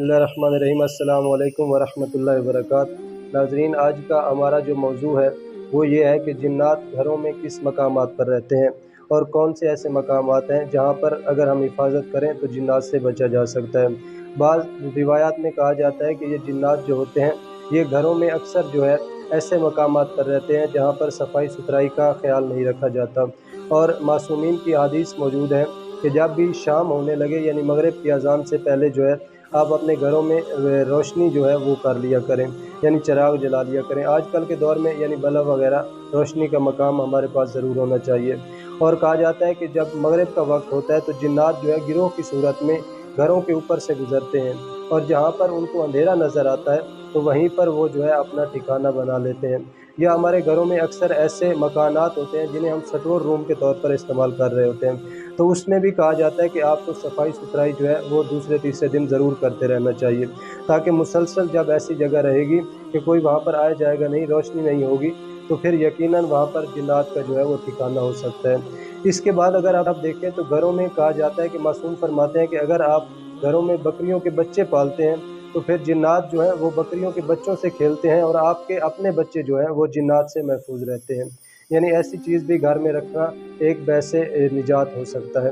बिस्मिल्लाहिर्रहमानिर्रहीम। अस्सलाम वालेकुम वरहमतुल्लाहि वबरकातुहू। नाज़रीन, आज का हमारा जो मौजू है वो ये है कि जिन्नात घरों में किस मकामात पर रहते हैं और कौन से ऐसे मकामात हैं जहाँ पर अगर हम हिफाजत करें तो जिन्नात से बचा जा सकता है। बाज़ रिवायात में कहा जाता है कि ये जिन्नात जो होते हैं ये घरों में अक्सर जो है ऐसे मकामात पर रहते हैं जहाँ पर सफाई सुथराई का ख्याल नहीं रखा जाता। और मासूमीन की हदीस मौजूद है कि जब भी शाम होने लगे यानी मगरिब की अज़ान से पहले जो है आप अपने घरों में रोशनी जो है वो कर लिया करें, यानी चिराग जला लिया करें। आजकल के दौर में यानी बल्ब वगैरह रोशनी का मकाम हमारे पास ज़रूर होना चाहिए। और कहा जाता है कि जब मगरिब का वक्त होता है तो जिन्नात जो है गिरोह की सूरत में घरों के ऊपर से गुज़रते हैं और जहाँ पर उनको अंधेरा नज़र आता है तो वहीं पर वो जो है अपना ठिकाना बना लेते हैं। या हमारे घरों में अक्सर ऐसे मकानात होते हैं जिन्हें हम स्टोर रूम के तौर पर इस्तेमाल कर रहे होते हैं, तो उसमें भी कहा जाता है कि आपको सफाई सुथराई जो है वो दूसरे तीसरे दिन ज़रूर करते रहना चाहिए, ताकि मुसलसल जब ऐसी जगह रहेगी कि कोई वहाँ पर आया जाएगा नहीं, रोशनी नहीं होगी, तो फिर यकीनन वहाँ पर जिन्नात का जो है वो ठिकाना हो सकता है। इसके बाद अगर आप देखें तो घरों में कहा जाता है कि मासूम फरमाते हैं कि अगर आप घरों में बकरियों के बच्चे पालते हैं तो फिर जिन्नात जो है वो बकरियों के बच्चों से खेलते हैं और आपके अपने बच्चे जो हैं वो जिन्नात से महफूज रहते हैं। यानी ऐसी चीज़ भी घर में रखना एक वैसे निजात हो सकता है।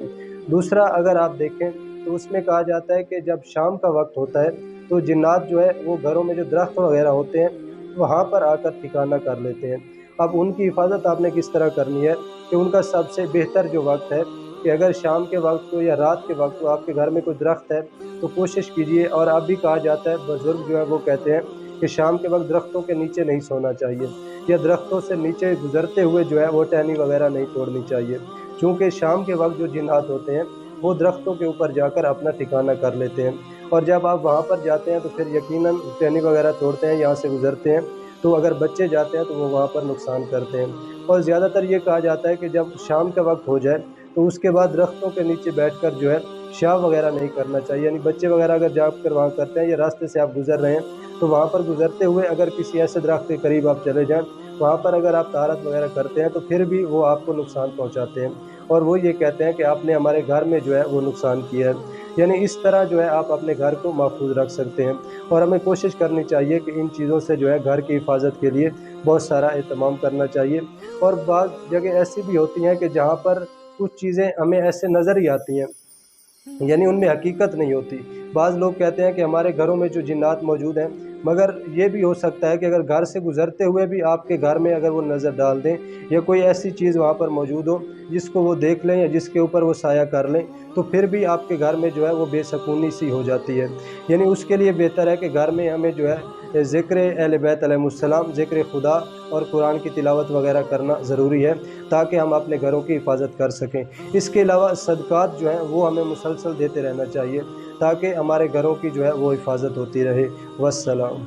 दूसरा अगर आप देखें तो उसमें कहा जाता है कि जब शाम का वक्त होता है तो जिन्नात जो है वो घरों में जो दरख्त वगैरह होते हैं वहाँ पर आकर ठिकाना कर लेते हैं। अब उनकी हिफाजत आपने किस तरह करनी है कि उनका सबसे बेहतर जो वक्त है कि अगर शाम के वक्त हो या रात के वक्त हो आपके घर में कोई दरख्त है तो कोशिश कीजिए। और अब भी कहा जाता है, बुज़ुर्ग जो है वो कहते हैं कि शाम के वक्त दरख्तों के नीचे नहीं सोना चाहिए या दरख्तों से नीचे गुजरते हुए जो है वो टहनी वगैरह नहीं तोड़नी चाहिए, क्योंकि शाम के वक्त जो जिन्नात होते हैं वो दरख्तों के ऊपर जाकर अपना ठिकाना कर लेते हैं। और जब आप वहाँ पर जाते हैं तो फिर यकीनन टहनी वगैरह तोड़ते हैं, यहाँ से गुजरते हैं, तो अगर बच्चे जाते हैं तो वो वहाँ पर नुकसान करते हैं। और ज़्यादातर ये कहा जाता है कि जब शाम का वक्त हो जाए तो उसके बाद दरख्तों के नीचे बैठकर जो है पेशाब वगैरह नहीं करना चाहिए। यानी बच्चे वगैरह अगर जाकर वहाँ करते हैं या रास्ते से आप गुज़र रहे हैं तो वहाँ पर गुज़रते हुए अगर किसी ऐसे दरख्त के करीब आप चले जाएँ, वहाँ पर अगर आप तहारत वगैरह करते हैं तो फिर भी वो आपको नुकसान पहुँचाते हैं और वो ये कहते हैं कि आपने हमारे घर में जो है वो नुकसान किया है। यानी इस तरह जो है आप अपने घर को महफूज रख सकते हैं और हमें कोशिश करनी चाहिए कि इन चीज़ों से जो है घर की हिफाजत के लिए बहुत सारा एहतमाम करना चाहिए। और बाज़ जगह ऐसी भी होती हैं कि जहाँ पर कुछ चीज़ें हमें ऐसे नज़र ही आती हैं, यानी उनमें हकीकत नहीं होती। बाज़ लोग कहते हैं कि हमारे घरों में जो जिन्नात मौजूद हैं, मगर ये भी हो सकता है कि अगर घर से गुज़रते हुए भी आपके घर में अगर वो नज़र डाल दें या कोई ऐसी चीज़ वहाँ पर मौजूद हो जिसको वो देख लें या जिसके ऊपर वो साया कर लें, तो फिर भी आपके घर में जो है वो बेसकूनी सी हो जाती है। यानी उसके लिए बेहतर है कि घर में हमें जो है ज़िक्र अहले बैत अलैहिमुस्सलाम, ज़िक्र खुदा और कुरान की तिलावत वगैरह करना ज़रूरी है, ताकि हम अपने घरों की हिफाजत कर सकें। इसके अलावा सदक़ात जो हैं वो हमें मुसलसल देते रहना चाहिए, ताकि हमारे घरों की जो है वो हिफाजत होती रहे। वस्सलाम।